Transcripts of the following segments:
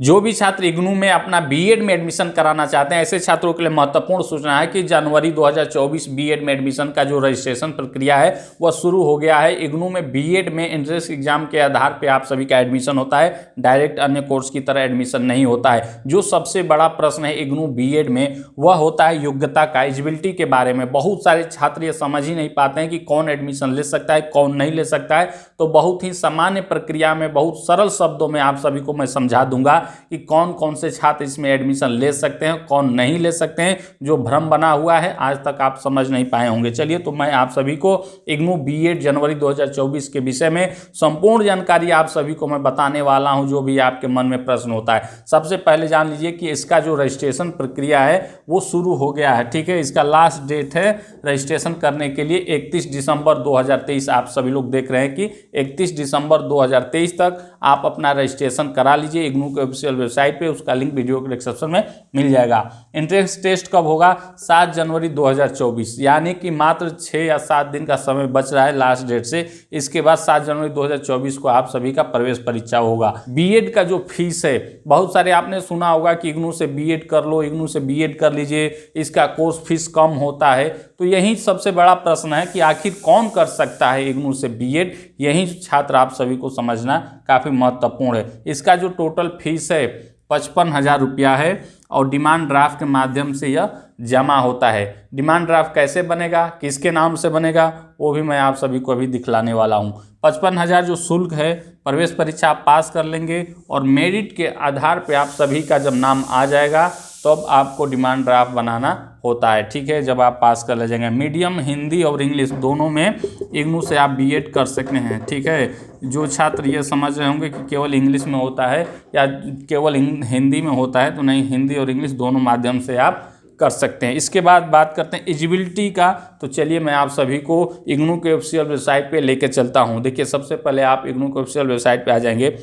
जो भी छात्र इग्नू में अपना बीएड में एडमिशन कराना चाहते हैं, ऐसे छात्रों के लिए महत्वपूर्ण सूचना है कि जनवरी 2024 बीएड में एडमिशन का जो रजिस्ट्रेशन प्रक्रिया है वह शुरू हो गया है। इग्नू में बीएड में एंट्रेंस एग्जाम के आधार पर आप सभी का एडमिशन होता है, डायरेक्ट अन्य कोर्स की तरह एडमिशन नहीं होता है। जो सबसे बड़ा प्रश्न है इग्नू बीएड में वह होता है योग्यता का, एलिजिबिलिटी के बारे में। बहुत सारे छात्र ये समझ ही नहीं पाते हैं कि कौन एडमिशन ले सकता है, कौन नहीं ले सकता है। तो बहुत ही सामान्य प्रक्रिया में, बहुत सरल शब्दों में आप सभी को मैं समझा दूंगा कि कौन कौन से छात्र इसमें एडमिशन ले सकते हैं, कौन नहीं ले सकते हैं। जो भ्रम बना हुआ है आज तक आप समझ नहीं पाए होंगे। चलिए, तो मैं आप सभी को इग्नू बीएड जनवरी 2024 के विषय में संपूर्ण जानकारी आप सभी को मैं बताने वाला हूं, जो भी आपके मन में प्रश्न होता है। सबसे पहले जान लीजिए कि इसका जो रजिस्ट्रेशन प्रक्रिया है वो शुरू हो गया है। ठीक है, इसका लास्ट डेट है रजिस्ट्रेशन करने के लिए 31 दिसंबर 2023। आप सभी लोग देख रहे हैं कि 31 दिसंबर 2023 तक आप अपना रजिस्ट्रेशन करा लीजिए इग्नू के ऑफिशियल वेबसाइट पे। उसका लिंक वीडियो के डिस्क्रिप्शन में मिल जाएगा। एंट्रेंस टेस्ट कब होगा? 7 जनवरी 2024, यानी कि मात्र 6 या 7 दिन का समय बच रहा है लास्ट डेट से। इसके बाद 7 जनवरी 2024 को आप सभी का प्रवेश परीक्षा होगा। बीएड का जो फीस है, बहुत सारे आपने सुना होगा कि इग्नू से बीएड कर लो, इग्नू से बीएड कर लीजिए, इसका कोर्स फीस कम होता है। तो यही सबसे बड़ा प्रश्न है कि आखिर कौन कर सकता है इग्नू से बीएड। यही छात्र आप सभी को समझना काफ़ी महत्वपूर्ण है। इसका जो टोटल फीस है 55,000 रुपया है और डिमांड ड्राफ्ट के माध्यम से यह जमा होता है। डिमांड ड्राफ्ट कैसे बनेगा, किसके नाम से बनेगा, वो भी मैं आप सभी को अभी दिखलाने वाला हूँ। 55,000 जो शुल्क है, प्रवेश परीक्षा आप पास कर लेंगे और मेरिट के आधार पे आप सभी का जब नाम आ जाएगा तो अब आपको डिमांड ड्राफ्ट बनाना होता है। ठीक है, जब आप पास कर ले जाएंगे। मीडियम हिंदी और इंग्लिश दोनों में इग्नू से आप बीएड कर सकते हैं। ठीक है, जो छात्र ये समझ रहे होंगे कि केवल इंग्लिश में होता है या केवल हिंदी में होता है, तो नहीं, हिंदी और इंग्लिश दोनों माध्यम से आप कर सकते हैं। इसके बाद बात करते हैं एलिजिबिलिटी का। तो चलिए मैं आप सभी को इग्नू के ऑफिशियल वेबसाइट पे लेके चलता हूं। देखिए, सबसे पहले आप इग्नू के ऑफिशियल वेबसाइट पे आ जाएंगे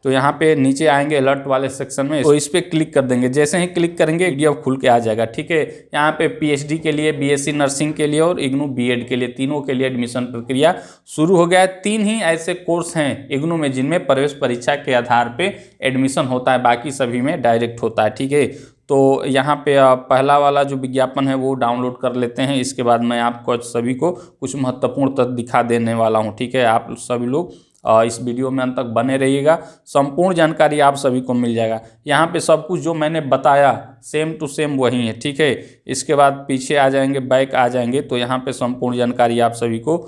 तो यहाँ पे नीचे आएंगे अलर्ट वाले सेक्शन में, तो इस पर क्लिक कर देंगे। जैसे ही क्लिक करेंगे पीडीएफ खुल के आ जाएगा। ठीक है, यहाँ पे पीएचडी के लिए, बीएससी नर्सिंग के लिए और इग्नू बीएड के लिए, तीनों के लिए एडमिशन प्रक्रिया शुरू हो गया है। 3 ही ऐसे कोर्स हैं इग्नू में जिनमें प्रवेश परीक्षा के आधार पे एडमिशन होता है, बाकी सभी में डायरेक्ट होता है। ठीक है, तो यहाँ पे पहला वाला जो विज्ञापन है वो डाउनलोड कर लेते हैं। इसके बाद मैं आपको सभी को कुछ महत्वपूर्ण तथ्य दिखा देने वाला हूँ। ठीक है, आप सभी लोग इस वीडियो में अंत तक बने रहिएगा, संपूर्ण जानकारी आप सभी को मिल जाएगा। यहाँ पे सब कुछ जो मैंने बताया सेम टू सेम वही है। ठीक है, इसके बाद पीछे आ जाएंगे, बैक आ जाएंगे तो यहाँ पे संपूर्ण जानकारी आप सभी को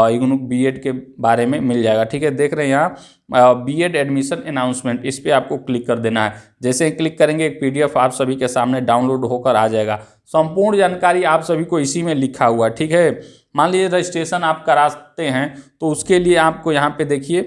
इग्नू बीएड के बारे में मिल जाएगा। ठीक है, देख रहे हैं यहाँ बीएड एडमिशन अनाउंसमेंट, इस पर आपको क्लिक कर देना है। जैसे ही क्लिक करेंगे एक पीडीएफ आप सभी के सामने डाउनलोड होकर आ जाएगा। संपूर्ण जानकारी आप सभी को इसी में लिखा हुआ है। ठीक है, मान लीजिए रजिस्ट्रेशन आप कराते हैं तो उसके लिए आपको यहाँ पे देखिए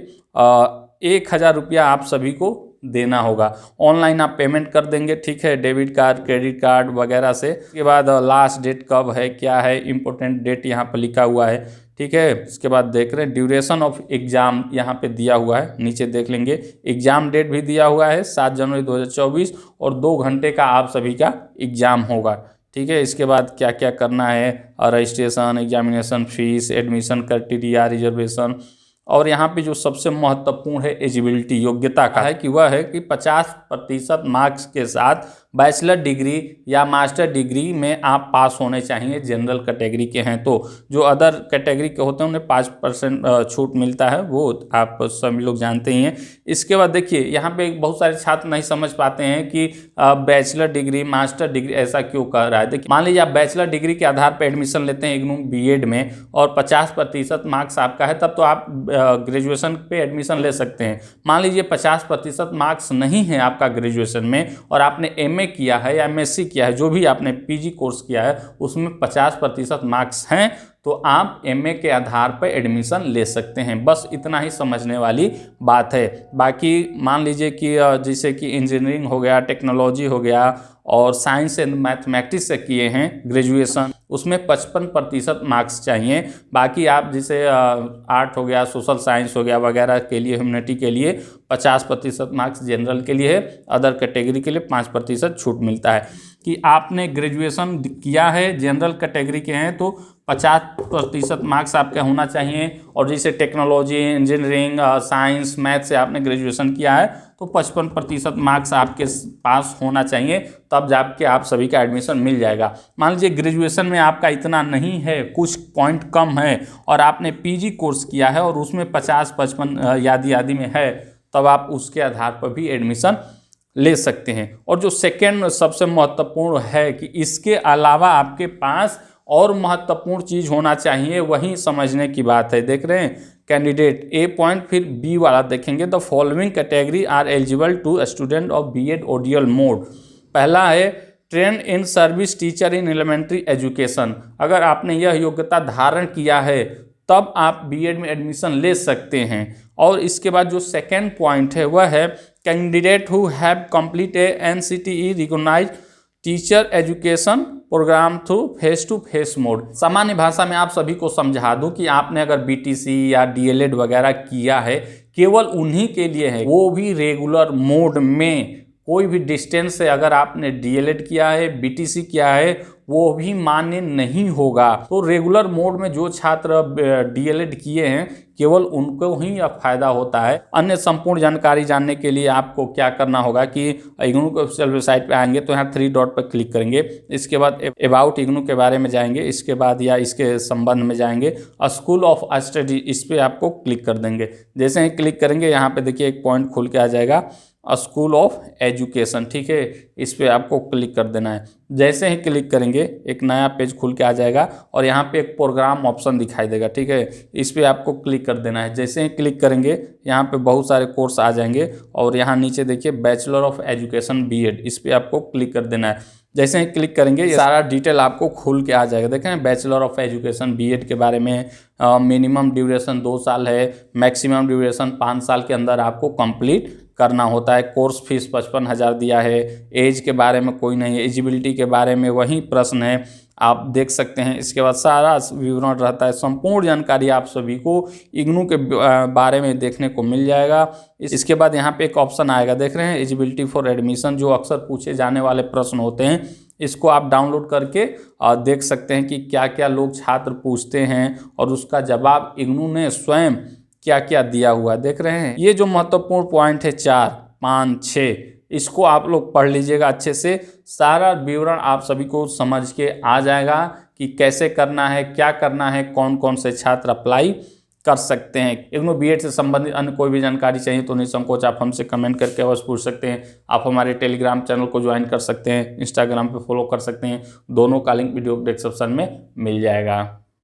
1,000 रुपया आप सभी को देना होगा। ऑनलाइन आप पेमेंट कर देंगे। ठीक है, डेबिट कार्ड, क्रेडिट कार्ड वगैरह से। इसके बाद लास्ट डेट कब है, क्या है, इंपॉर्टेंट डेट यहाँ पर लिखा हुआ है। ठीक है, इसके बाद देख रहे हैं ड्यूरेशन ऑफ एग्जाम यहाँ पे दिया हुआ है, नीचे देख लेंगे। एग्जाम डेट भी दिया हुआ है 7 जनवरी 2024 और 2 घंटे का आप सभी का एग्जाम होगा। ठीक है, इसके बाद क्या क्या करना है, registration, examination fees, admission criteria, reservation, और यहाँ पे जो सबसे महत्वपूर्ण है एलिजिबिलिटी, योग्यता का है कि वह है कि 50% मार्क्स के साथ बैचलर डिग्री या मास्टर डिग्री में आप पास होने चाहिए। जनरल कैटेगरी के हैं तो, जो अदर कैटेगरी के होते हैं उन्हें 5% छूट मिलता है, वो आप सभी लोग जानते ही हैं। इसके बाद देखिए, यहाँ पे बहुत सारे छात्र नहीं समझ पाते हैं कि बैचलर डिग्री, मास्टर डिग्री ऐसा क्यों कह रहा है। देखिए, मान लीजिए आप बैचलर डिग्री के आधार पर एडमिशन लेते हैं इग्नू बीएड में और 50% मार्क्स आपका है, तब तो आप ग्रेजुएशन पे एडमिशन ले सकते हैं। मान लीजिए 50% मार्क्स नहीं है आपका ग्रेजुएशन में और आपने एमए किया है या एमएससी किया है, जो भी आपने पीजी कोर्स किया है उसमें 50% मार्क्स हैं, तो आप एमए के आधार पर एडमिशन ले सकते हैं। बस इतना ही समझने वाली बात है। बाकी मान लीजिए कि जैसे कि इंजीनियरिंग हो गया, टेक्नोलॉजी हो गया और साइंस एंड मैथमेटिक्स से किए हैं ग्रेजुएशन, उसमें 55% मार्क्स चाहिए। बाकी आप जैसे आर्ट हो गया, सोशल साइंस हो गया वगैरह के लिए, ह्यूमैनिटी के लिए 50% मार्क्स जनरल के लिए है, अदर कैटेगरी के लिए 5% छूट मिलता है। कि आपने ग्रेजुएशन किया है, जनरल कैटेगरी के हैं तो 50% मार्क्स आपका होना चाहिए। और जैसे टेक्नोलॉजी, इंजीनियरिंग, साइंस, मैथ से आपने ग्रेजुएशन किया है तो 55% मार्क्स आपके पास होना चाहिए, तब जाके आप सभी का एडमिशन मिल जाएगा। मान लीजिए ग्रेजुएशन में आपका इतना नहीं है, कुछ पॉइंट कम है और आपने पीजी कोर्स किया है और उसमें 50-55 आदि में है, तब आप उसके आधार पर भी एडमिशन ले सकते हैं। और जो सेकेंड सबसे महत्वपूर्ण है कि इसके अलावा आपके पास और महत्वपूर्ण चीज़ होना चाहिए, वही समझने की बात है। देख रहे हैं कैंडिडेट ए पॉइंट, फिर बी वाला देखेंगे, the following category are eligible to student of BEd ODL mode. पहला है trained in service teacher in elementary education. अगर आपने यह योग्यता धारण किया है तब आप बीएड में एडमिशन ले सकते हैं। और इसके बाद जो सेकेंड पॉइंट है वह है candidate who have complete a NCTE recognised teacher education programme through face to face mode. सामान्य भाषा में आप सभी को समझा दूं कि आपने अगर बीटीसी या डीएलएड वगैरह किया है, केवल उन्हीं के लिए है, वो भी रेगुलर मोड में। कोई भी डिस्टेंस से अगर आपने डीएलएड किया है, बीटीसी किया है, वो भी मान्य नहीं होगा। तो रेगुलर मोड में जो छात्र डीएलएड किए हैं केवल उनको ही अब फायदा होता है। अन्य संपूर्ण जानकारी जानने के लिए आपको क्या करना होगा कि इग्नू के ऑफिशियल वेबसाइट पे आएंगे तो यहाँ 3 डॉट पर क्लिक करेंगे, इसके बाद अबाउट इग्नू के बारे में जाएंगे, इसके बाद या इसके संबंध में जाएंगे, स्कूल ऑफ स्टडी, इस पर आपको क्लिक कर देंगे। जैसे ही क्लिक करेंगे यहाँ पे देखिए एक पॉइंट खुल के आ जाएगा, स्कूल ऑफ एजुकेशन, ठीक है, इस पे आपको क्लिक कर देना है। जैसे ही क्लिक करेंगे एक नया पेज खुल के आ जाएगा और यहाँ पे एक प्रोग्राम ऑप्शन दिखाई देगा, ठीक है, इस पे आपको क्लिक कर देना है। जैसे ही क्लिक करेंगे यहाँ पे बहुत सारे कोर्स आ जाएंगे और यहाँ नीचे देखिए बैचलर ऑफ एजुकेशन बीएड, इस पे आपको क्लिक कर देना है। जैसे ही क्लिक करेंगे ये सारा डिटेल आपको खुल के आ जाएगा। देखें बैचलर ऑफ एजुकेशन बीएड के बारे में मिनिमम ड्यूरेशन 2 साल है, मैक्सिमम ड्यूरेशन 5 साल के अंदर आपको कंप्लीट करना होता है। कोर्स फीस 55,000 दिया है। एज के बारे में कोई नहीं है, एजिबिलिटी के बारे में वही प्रश्न है, आप देख सकते हैं। इसके बाद सारा विवरण रहता है, संपूर्ण जानकारी आप सभी को इग्नू के बारे में देखने को मिल जाएगा। इसके बाद यहाँ पे एक ऑप्शन आएगा, देख रहे हैं एजिबिलिटी फॉर एडमिशन, जो अक्सर पूछे जाने वाले प्रश्न होते हैं, इसको आप डाउनलोड करके देख सकते हैं कि क्या क्या लोग छात्र पूछते हैं और उसका जवाब इग्नू ने स्वयं क्या क्या दिया हुआ। देख रहे हैं ये जो महत्वपूर्ण पॉइंट है 4, 5, 6, इसको आप लोग पढ़ लीजिएगा अच्छे से। सारा विवरण आप सभी को समझ के आ जाएगा कि कैसे करना है, क्या करना है, कौन कौन से छात्र अप्लाई कर सकते हैं। इग्नू बीएड से संबंधित अन्य कोई भी जानकारी चाहिए तो निसंकोच आप हमसे कमेंट करके अवश्य पूछ सकते हैं। आप हमारे टेलीग्राम चैनल को ज्वाइन कर सकते हैं, इंस्टाग्राम पे फॉलो कर सकते हैं, दोनों का लिंक वीडियो डिस्क्रिप्शन में मिल जाएगा।